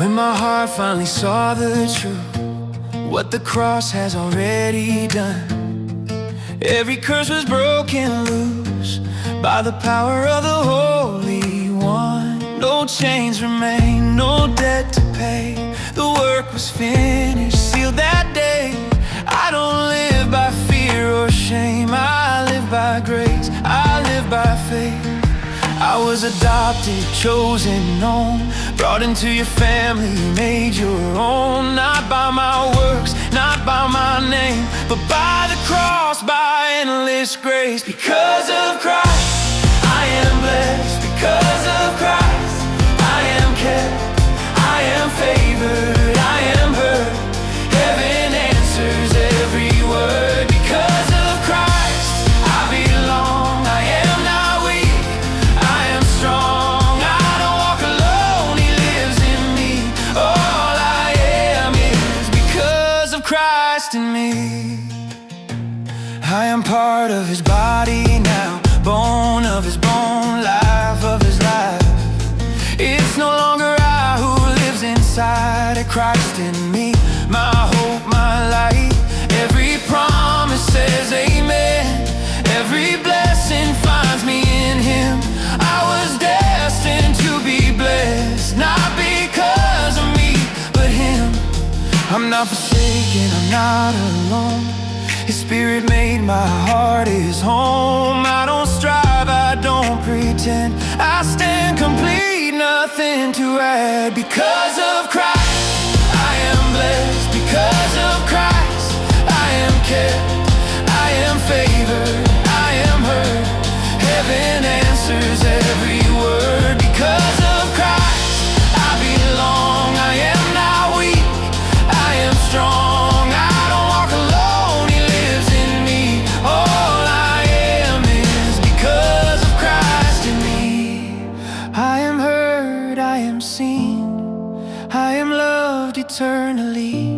When my heart finally saw the truth, what the cross has already done, every curse was broken loose by the power of the Holy One. No chains remain, no debt to pay. The work was finished, sealed that day. I don't live by fear or shame, I live by grace, I live by faith. I was adopted, chosen, known, brought into your family, made your own. Not by my works, not by my name, but by the cross, by endless grace. Because of Christ, I am blessed. Because of Christ, I am kept, I am favored, I am heard. Heaven answers every word. Because of Christ, I belong, I am not weak, I am strong. I don't walk alone, He lives in me. All I am is because of Christ in me. I am part of His body now, bone of His bone, life of His life. It's no longer I who lives inside of Christ in me, my hope, my light. Every promise says amen, every blessing finds me in Him. I was destined to be blessed, not because of me, but Him. I'm not forsaken, I'm not alone. His Spirit made my heart His home. I don't strive, I don't pretend, I stand complete, nothing to add. Because of Christ, I am blessed. Because of Christ, I am kept, I am favored, I am heard. Heaven answers every word. Because of Christ, I belong, I am not weak, I am strong. I don't walk alone, He lives in me. All I am is because of Christ in me. I am heard, I am seen, I am loved eternally.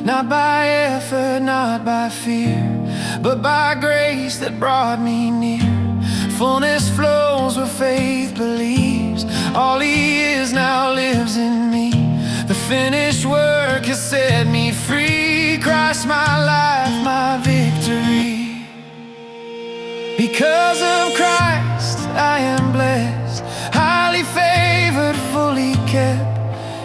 Not by effort, not by fear, but by grace that brought me near. Fullness flows where faith believes. All He is now lives in me. The finished work has set me free. Christ my life, my victory. Because of Christ, I am blessed, highly favored, fully kept.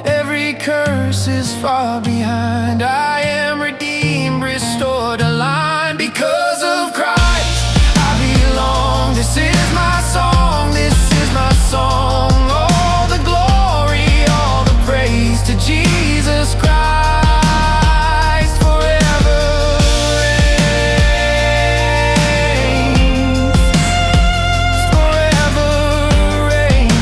Every curse is far behind. I am redeemed, restored, aligned. Because of Christ, I belong. This is my song, this is my song. All the glory, all the praise to Jesus Christ forever reigns, forever reigns.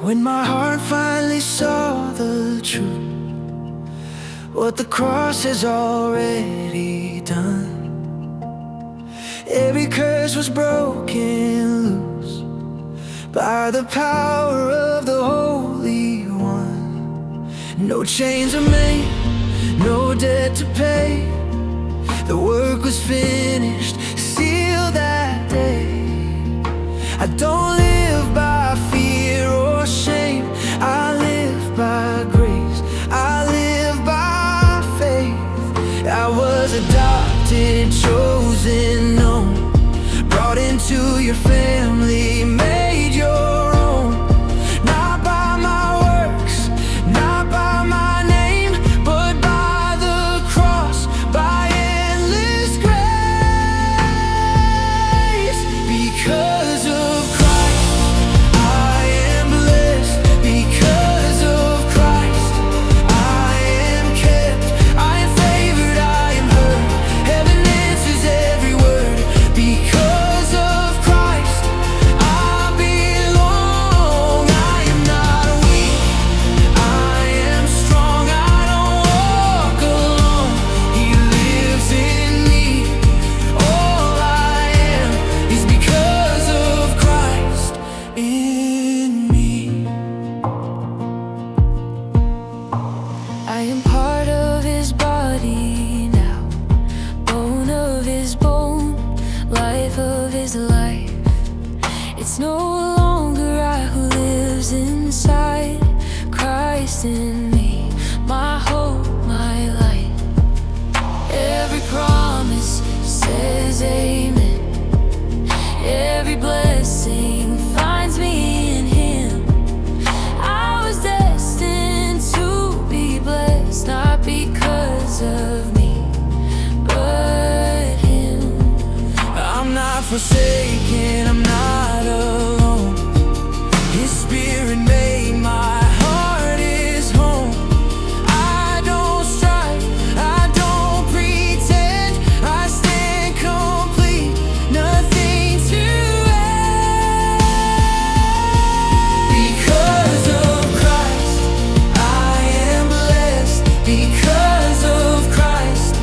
When my heart finally saw the truth, what the cross has already done, every curse was broken loose by the power of the Holy One. No chains remain, no debt to pay. The work was finished, sealed that day. I don't live by fear or shame, I live by grace, I live by faith. I was adopted, chosen, known, brought into your family, made your own. Not by my works, not by my name, but by the cross, by endless grace. Because of Christ, I Christ in me, my hope, my light. Every promise says amen. Every blessing finds me in Him. I was destined to be blessed, not because of me, but Him. I'm not forsaken, I'm not alone. His Spirit made my heart His home. I don't strive, I don't pretend, I stand complete, nothing to add. Because of Christ, I am blessed. Because of Christ,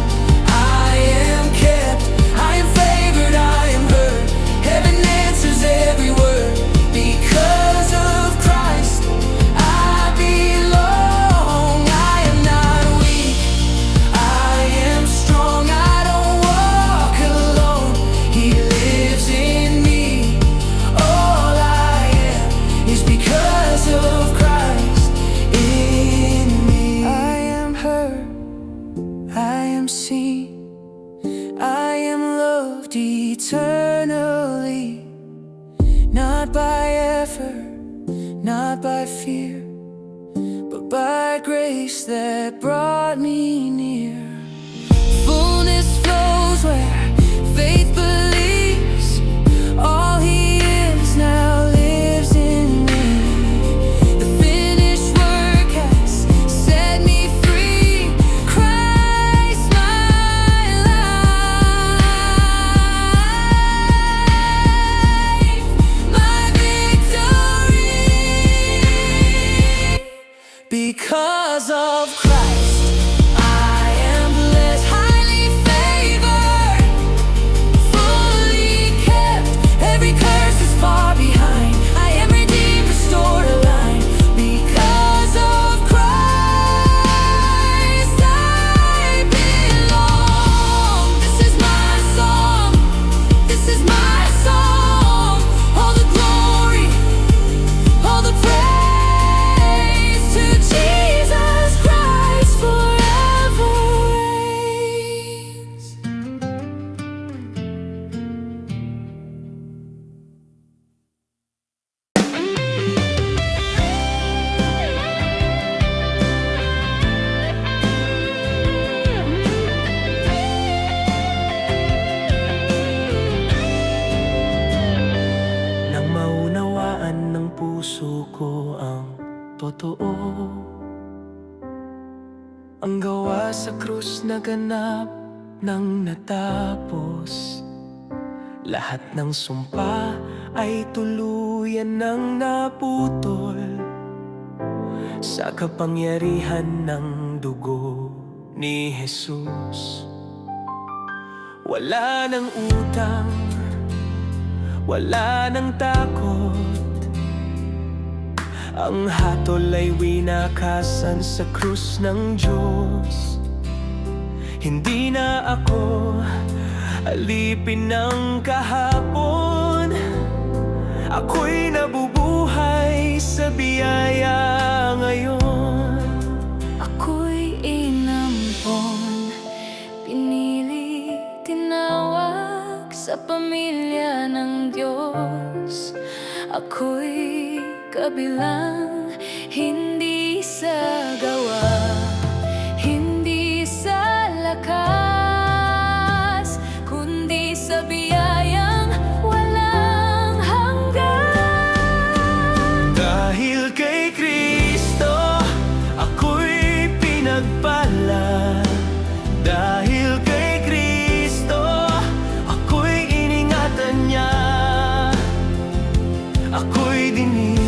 I am kept. I am favored, I am heard. Heaven answers every word. Because of Christ, I belong. I am not weak, I am strong. I don't walk alone, He lives in me. All I am is because of Christ in me. I am heard, I am seen, I am loved eternally. Not by effort, not by fear, but by grace that brought me near. Fullness flows where faith believes. All He is now lives in me. The finished work has set me free. Christ my life, my victory. Because of Christ, I am blessed, highly favored, fully kept. Every curse is far behind. I am redeemed, restored, aligned. Because of Christ, I belong. This is my song, this is my song. All the glory, all the praise to Jesus Christ forever reigns. Nang maunawaan ng puso ko ang totoo, ang gawa sa krus na ganap nang natapos. Lahat ng sumpa ay tuluyan nang naputol sa kapangyarihan ng dugo ni Jesus. Wala nang utang, wala nang takot. Ang hatol ay winakasan sa krus ng Diyos. Hindi na ako alipin ng kahapon. Ako'y nabubuhay sa biyaya ngayon. Ako'y inampon, pinili, tinawag sa pamilya ng Diyos. Ako'y kabilang, hindi sa gawa, hindi sa lakas, kundi sa biyayang walang hanggan. Dahil kay Kristo, ako'y pinagpala. Dahil kay Kristo, ako'y iningatan niya. Ako'y dinig,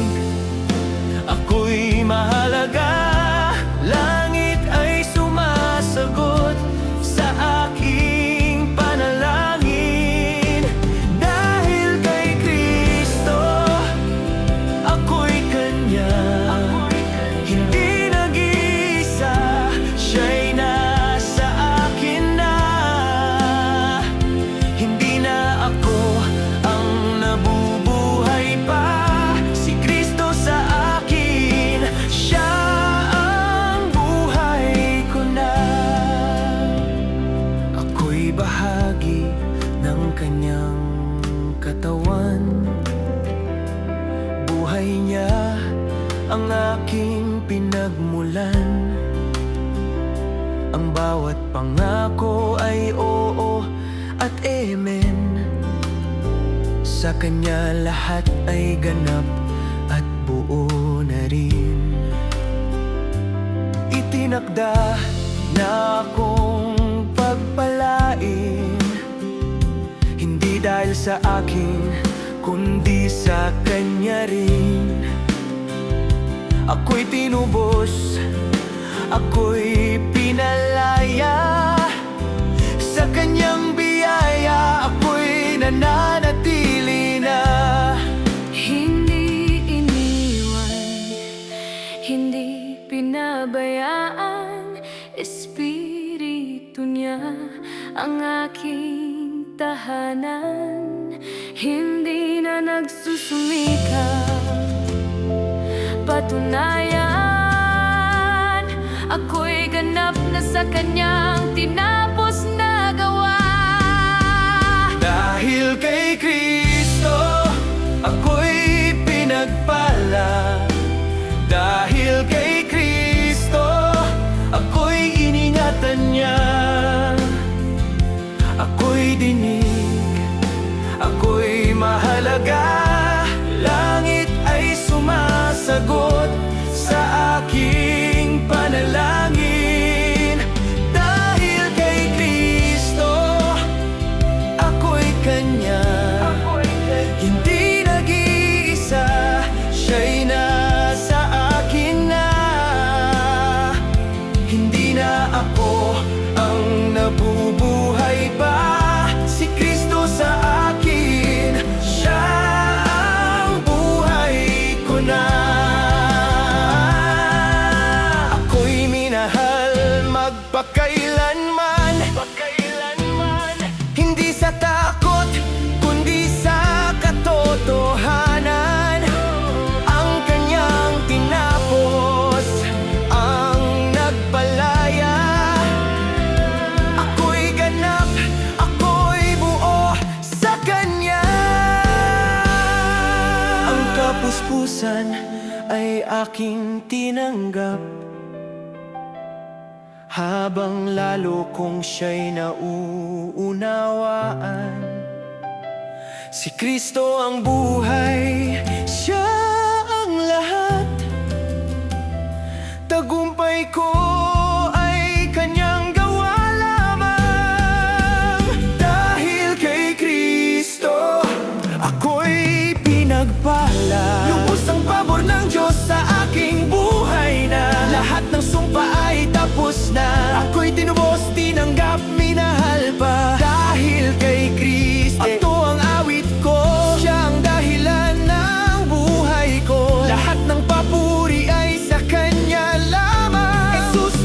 Ang bawat pangako ay oo at amen. Sa Kanya lahat ay ganap at buo na rin. Itinakda na akong pagpalain, hindi dahil sa akin, kundi sa Kanya rin. Ako'y tinubos, ako'y pinalaya. Sa Kanyang biyaya, ako'y nananatili na. Hindi iniwan, hindi pinabayaan. Espiritu niya ang aking tahanan. Hindi na nagsusumikap, patunayan, ako'y ganap na sa Kanyang tinapos na gawa. Dahil kay Kristo, ako'y pinagpala. Dahil kay Kristo, ako'y iningatan niya. Ako'y dinig, ako'y mahalaga. Langit ay sumasagot sa aking panalangin. Dahil kay Kristo, ako'y Kanya. Hindi nag-iisa, Siya'y nasa akin na. Hindi na ako ang nabubuhay pa. Si Kristo sa akin, Siya ang buhay ko na. Ako'y minahal magpakailanman, hindi sa takot, kundi sa katotohanan. Ang Kanyang tinapos ang nagpalaya. Ako'y ganap, ako'y buo sa Kanya. Ang kapuspusan ay aking tinanggap, habang lalo kong siya'y nauunawaan. Si Kristo ang buhay, Siya ang lahat. Tagumpay ko ay Kanyang gawa lamang. Dahil kay Kristo, ako'y pinagpala. Lubos ang pabor ng Diyos sa aking buhay na. Lahat ng sumpa ay tapos na. Ako'y tinubos, tinanggap, minahal pa. Dahil kay Kristo, ito ang awit ko. Siya ang dahilan ng buhay ko. Lahat ng papuri ay sa Kanya lamang. Jesus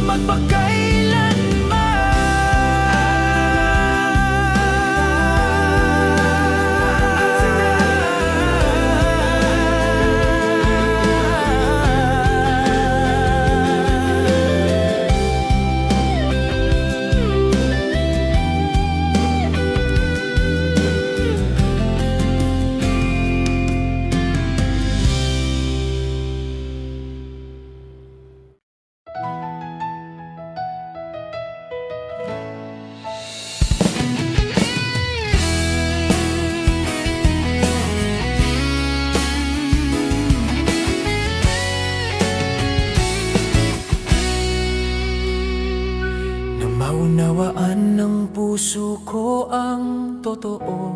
Maunawaan ng puso ko ang totoo.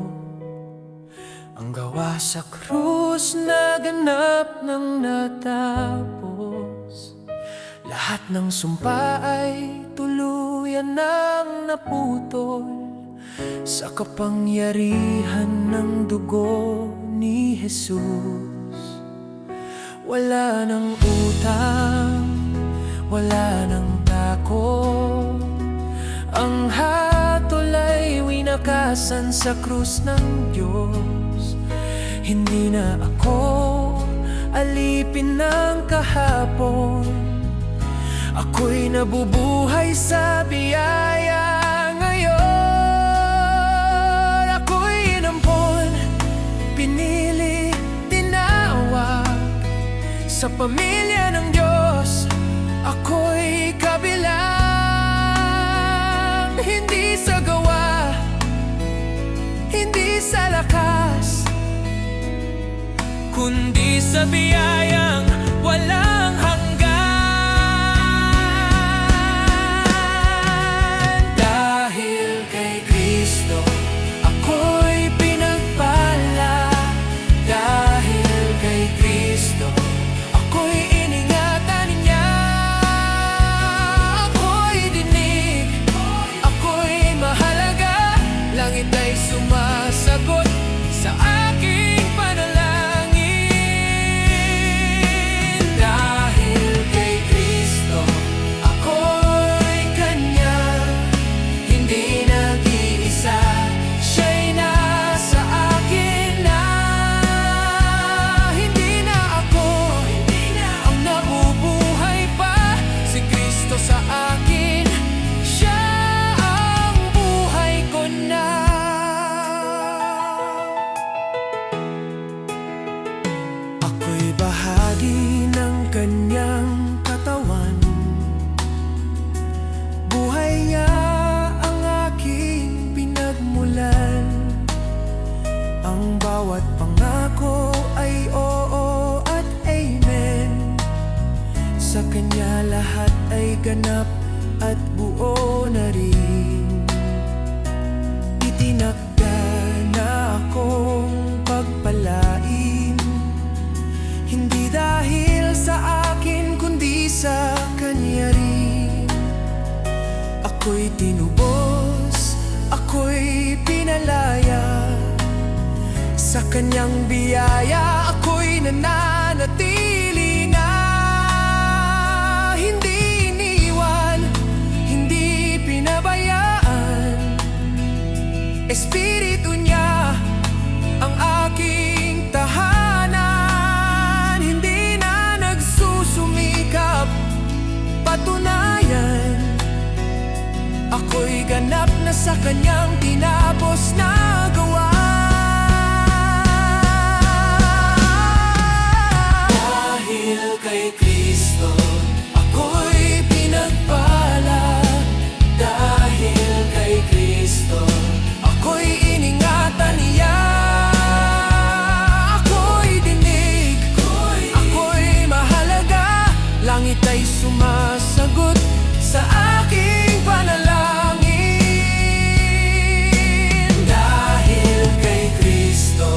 Ang gawa sa krus na ganap ng natapos. Lahat ng sumpa ay tuluyan ng naputol sa kapangyarihan ng dugo ni Jesus. Wala nang utang, wala nang takot. Ang hatol ay winakasan sa krus ng Diyos. Hindi na ako alipin ng kahapon. Ako'y nabubuhay sa biyaya ngayon. Ako'y inampon, pinili, tinawag sa pamilya ng Diyos. Ako'y kabilang. kundi sa biyayang walang hanggan. Dahil kay Kristo ako'y pinagpala. Dahil kay Kristo ako'y iningatan niya. Ako'y dinig, ako'y mahalaga. Langit ay sumasagot sa aking panalangin. Dahil kay Kristo ako'y Kanya, hindi nag-iisa. Siya'y nasa akin na. Hindi na ako ang nabubuhay pa. Si Kristo sa akin, Siya ang buhay ko na. Ako'y bahagi ng Kanyang katawan. Buhay niya ang aking pinagmulan. Ang bawat pangako ay oo at amen. Sa Kanya lahat ay ganap at buo na rin. Itinakda na akong pagpalain, hindi dahil sa akin kundi sa Kanya rin. Ako'y tinubos, ako'y pinalaya. Sa Kanyang biyaya ako'y nananatili na. Hindi iniwan, hindi pinabayaan. Espiritu niya ang aking tahanan. Hindi na nagsusumikap, patunayan. Ako'y ganap na sa Kanyang tinapos na gawa. Dahil kay Kristo ako'y pinagpala. Dahil kay Kristo ako'y iningatan niya. Ako'y dinig, ako'y mahalaga. Langit ay sumasagot sa aking panalangin. Dahil kay Kristo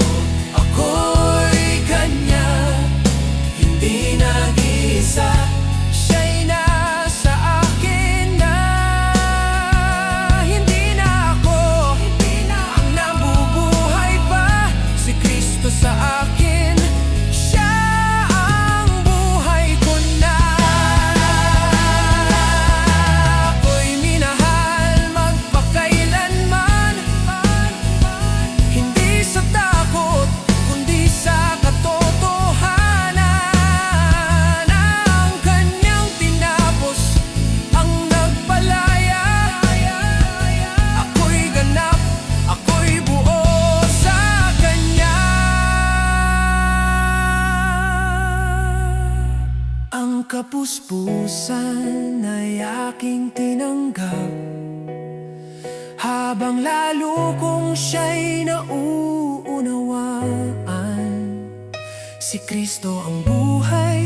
ako'y Kanya, hindi nag-iisa. Siya'y nasa akin na. Hindi na ako ang nabubuhay pa. Si Kristo sa akin, Siya ang buhay ko na. Ako'y minahal magpakailanman, hindi sa takot kundi sa katotohanan. Ang Kanyang tinapos ang nagpalaya. Ako'y ganap, ako'y buo sa Kanya. Ang kapuspusan ay aking tinanggap, habang lalo kong siya'y nauunawaan. Si Kristo ang buhay,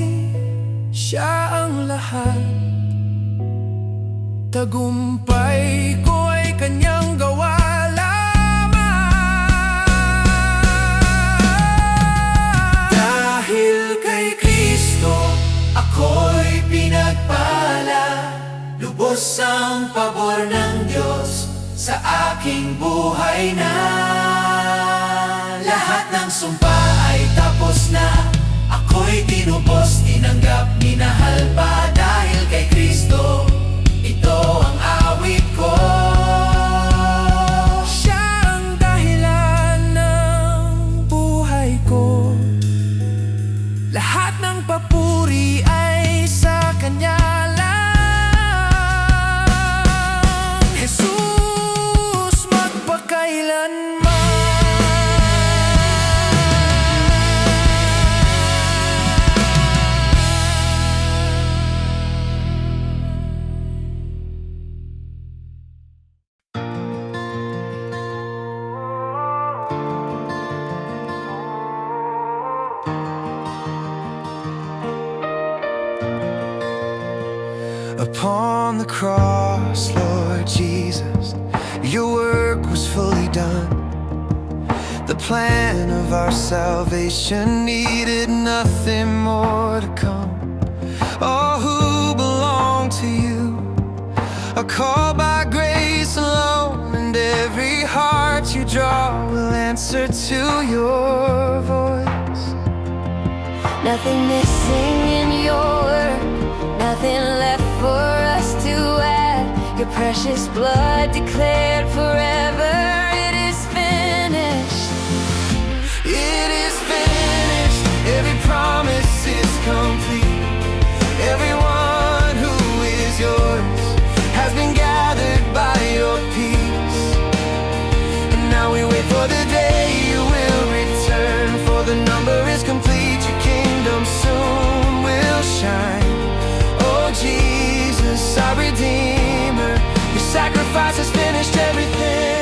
Siya ang lahat. Tagumpay ko ay Kanyang gawa lamang. Dahil kay Kristo ako'y pinagpala. Lubos ang pabor ng Diyos sa aking buhay na. Lahat ng sumpa ay tapos na. Ako'y tinubos, tinanggap, minahal pa. Dahil kay Kristo ito ang awit ko. Siya ang dahilan ng buhay ko. Lahat ng papuri ay sa Kanya lang. Jesus magpakailanman. Upon the cross, Lord Jesus, your work was fully done. The plan of our salvation needed nothing more to come. All who belong to you are called by grace alone, and every heart you draw will answer to your voice. Nothing missing in your word, nothing left for us to add. Your precious blood declared forever, it is finished. It is finished. Every promise is complete. Everyone who is yours has been gathered by your peace. And now we wait for the day you will return, for the number is complete. Your kingdom soon will shine. Oh Jesus, our Redeemer, your sacrifice has finished everything.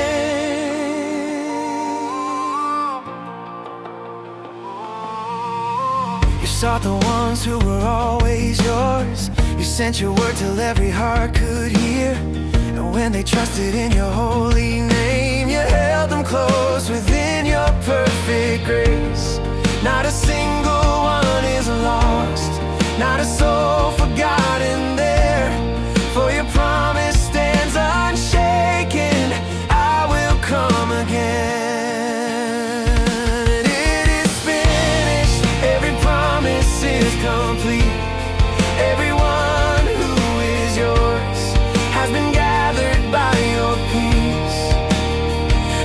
You sought the ones who were always yours. You sent your word till every heart could hear. And when they trusted in your holy name, you held them close within your perfect grace. Not a single one is lost, not a soul forgotten there. For your promise stands unshaken, I will come again. And it is finished, every promise is complete. Everyone who is yours has been gathered by your peace.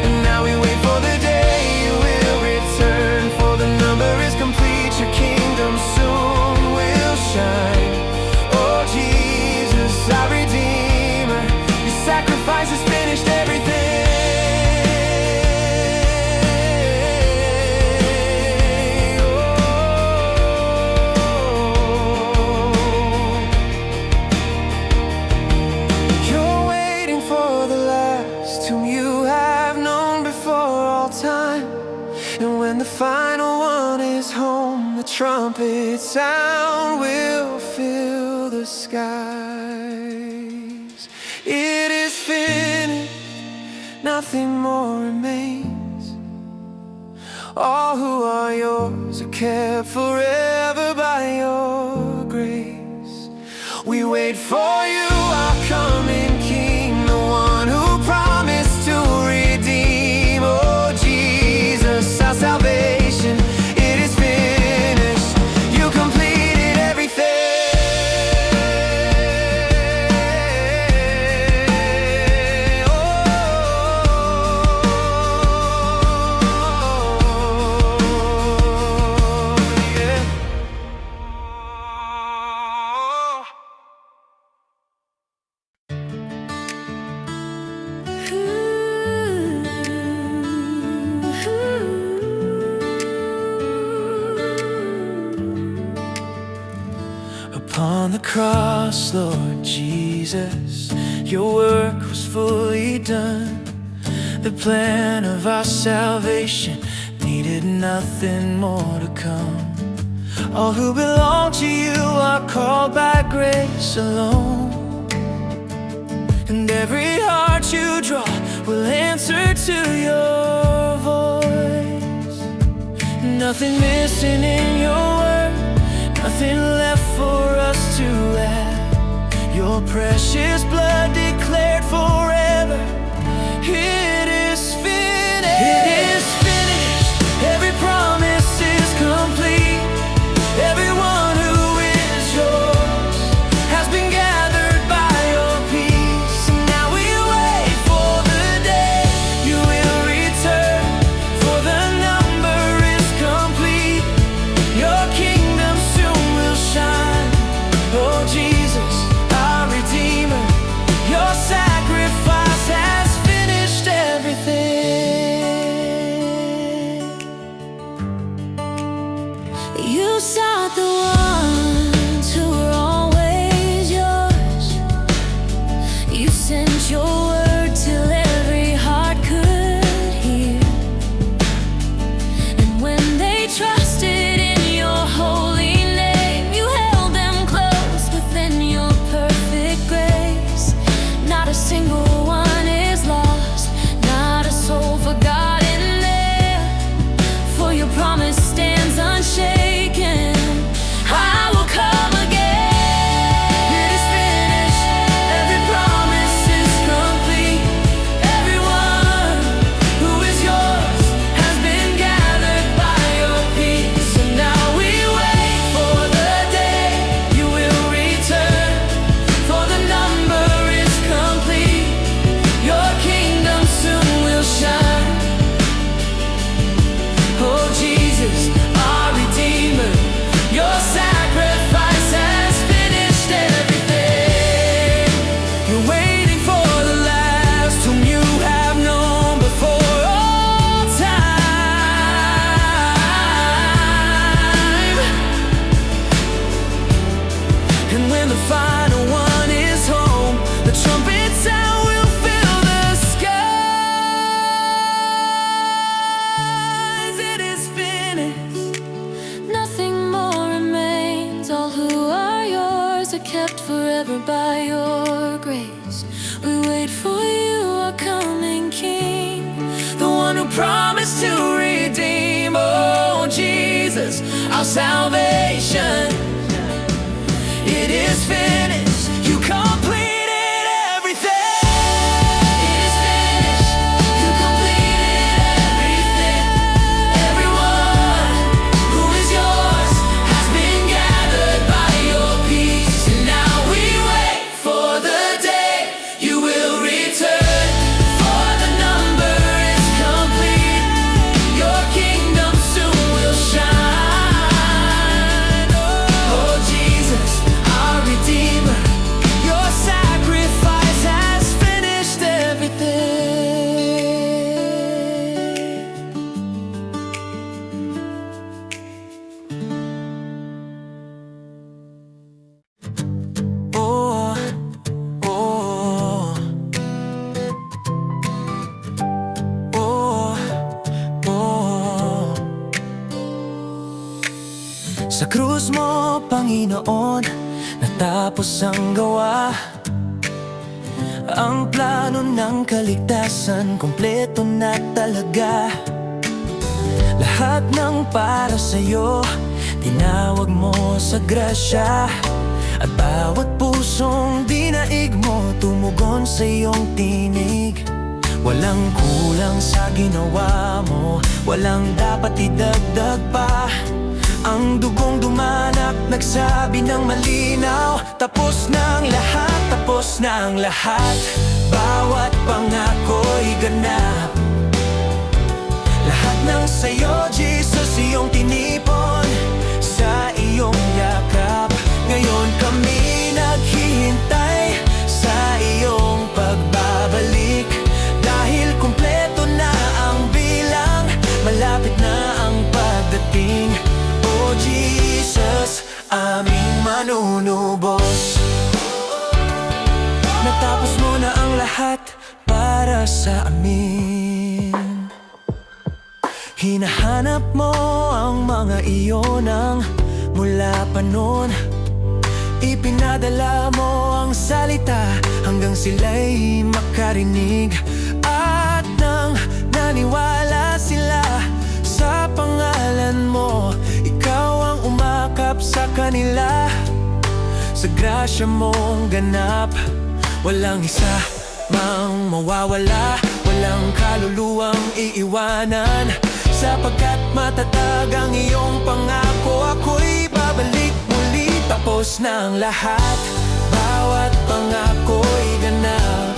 And now we wait for the day you will return, for the number is complete. Your kingdom soon will shine. Oh Jesus, our Redeemer, your sacrifice has finished everything. You're waiting for the last, whom you have known before all time. And when the final one is home, the trumpet sound will fill the skies. It is finished, nothing more remains. All who are yours are kept forever by your grace. We wait for you, our coming King, the one who promised to redeem. Oh Jesus, our salvation, it is finished. You completed everything. Upon the cross, Lord Jesus, your work was fully done. The plan of our salvation needed nothing more to come. All who belong to you are called by grace alone, and every heart you draw will answer to your voice. Nothing missing in your word, nothing left for us to add. Your precious blood declared forever, it is finished. It is finished, every promise is complete. Everyone who is yours has been gathered by your peace. And now we wait for the day you will return, for the number is complete. Your kingdom soon will shine. Oh Jesus, our Redeemer, your sacrifice has finished everything. You sought the ones who were always yours. You sent your word till every heart could hear. And when they trusted in your holy name, you held them close within your perfect by your grace. We wait for you, our coming King, the one who promised to redeem. Oh, Jesus, our salvation. It is finished. You completed everything. It is finished. You completed everything. Everyone who is yours has been gathered by your peace. And now we wait for the day you will return. For the number is complete. Your kingdom soon will shine. Oh, Jesus, our Redeemer, your sacrifice has finished everything. Oh, oh, oh, oh. Sa krus mo, Panginoon, natapos ang gawa. Ang plano ng kaligtasan, kompleto na talaga. Lahat ng para sa'yo, tinawag mo sa grasya. At bawat pusong dinaig mo, tumugon sa iyong tinig. Walang kulang sa ginawa mo, walang dapat idagdag pa. Ang dugong dumanak, nagsabi ng malinaw, tapos na ang lahat, tapos na ang lahat. Bawat pangako'y ganap. Lahat ng sayo, Jesus, iyong tinipon sa iyong yakap. Ngayon kami naghihintay sa iyong pagbabalik. Dahil kumpleto na ang bilang, malapit na ang pagdating. Oh, Jesus, aming manunubos. Natapos mo na ang lahat para sa amin. Hinahanap mo ang mga iyonang mula pa noon. Ipinadala mo ang salita hanggang sila'y makarinig. At nang naniwala sila sa pangalan mo, ikaw ang umakap sa kanila. Sa grasya mong ganap, walang isa mang mawawala, walang kaluluwang iiwanan. Sapagkat matatag ang iyong pangako, ako'y babalik muli. Tapos na ang lahat, bawat pangako'y ganap.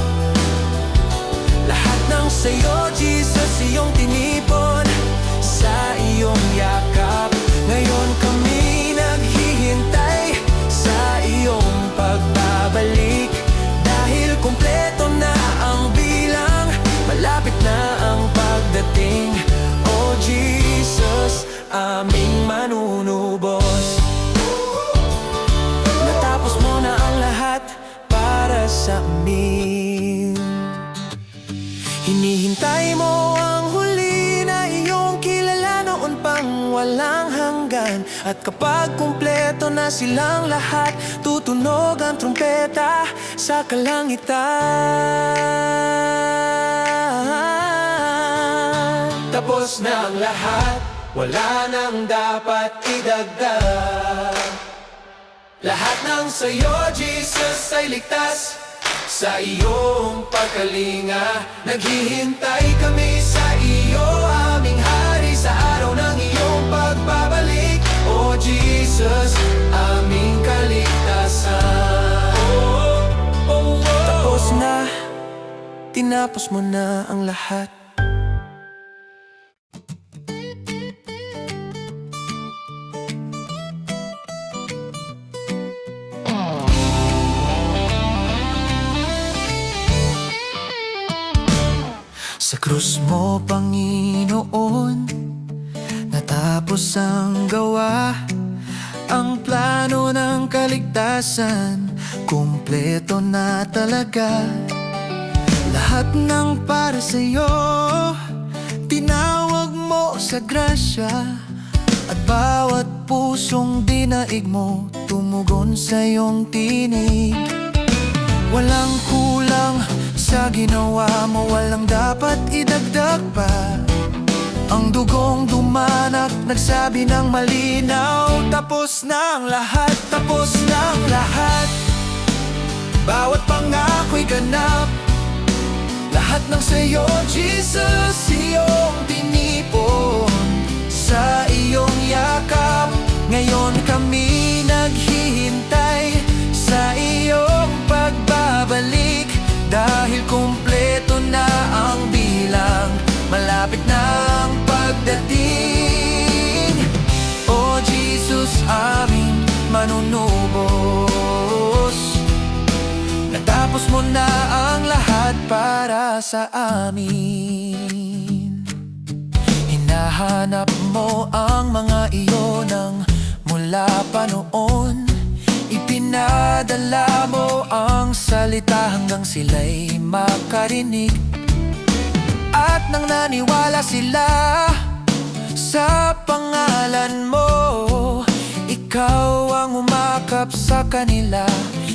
Lahat ng sayo, Jesus, iyong tinipon sa iyong yakap. Ngayon kami naghihintay sa iyong pagbabalik. Dahil kumpleto na ang bilang, malapit na ang pagdating. Oh, Jesus, aming manunubos. Natapos mo na ang lahat para sa amin. Hinihintay mo ang huli na iyong kilala noon pang walang hanggan. At kapag kumpleto na silang lahat, tutunog ang trumpeta sa kalangitan. Tapos na ang lahat, wala nang dapat idagdag. Lahat ng sayo, Jesus, ay ligtas sa iyong pagkalinga. Naghihintay kami sa iyo, aming hari, sa araw ng iyong pagbabalik. Oh, Jesus, aming kaligtasan. Tapos na, tinapos mo na ang lahat. Sa krus mo, Panginoon, natapos ang gawa. Ang plano ng kaligtasan, kumpleto na talaga. Lahat ng para sa'yo, tinawag mo sa grasya. At bawat pusong dinaig mo, tumugon sa iyong tinig. dapat idagdag pa. Ang dugong dumanak, nagsabi ng malinaw. Tapos na ang lahat, tapos na ang lahat. Bawat pangako'y ganap. Lahat ng sa'yo, Jesus, iyong tinipon. Sa iyong yakap, ngayon kami naghihintay sa iyong pagbabalik. Dahil kumpleto na ang bilang, malapit na ang pagdating. O Jesus, aming manunubos, natapos mo na ang lahat para sa amin. Hinahanap mo ang mga iyon mula pa noon. Ipinadala mo ang salita hanggang sila'y makarinig. At nang naniwala sila sa pangalan mo, ikaw ang umakap sa kanila.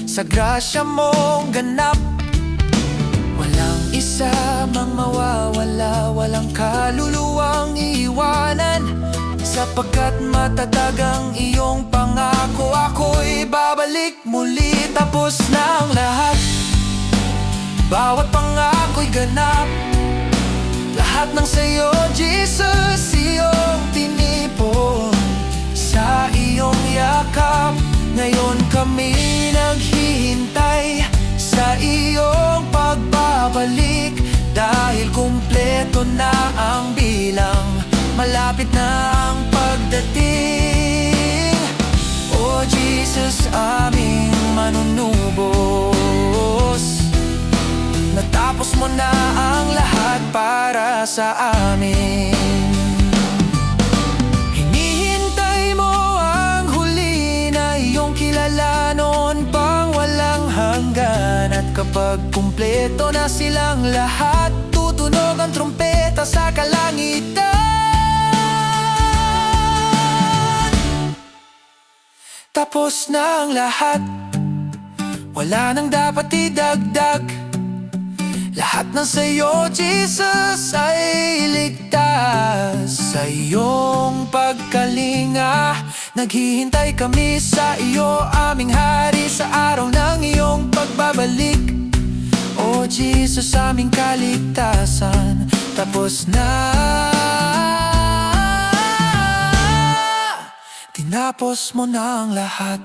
Sa grasya mong ganap, walang isa mang mawawala, walang kaluluwang iiwanan. Sapagkat matatag ang iyong pangako, ako'y babalik muli. Tapos na ang lahat, bawat pangako'y ganap. Lahat ng sa'yo, Jesus, iyong tinipon. Sa iyong yakap, ngayon kami naghihintay sa iyong pagbabalik. Dahil kumpleto na ang bilang, malapit na ang pagdating. O Jesus, aming manunubos, natapos mo na ang lahat para sa amin. Hinihintay mo ang huli na iyong kilala noon pang walang hanggan. At kapag kumpleto na silang lahat, tutunog ang trumpeta sa kalangitan. Tapos na ang lahat, wala nang dapat idagdag. Lahat ng sa'yo, Jesus, ay ligtas. Sa iyong pagkalinga, naghihintay kami sa iyo, aming hari, sa araw ng iyong pagbabalik. O Jesus, aming kaligtasan, tapos na. Tinapos mo na ang lahat.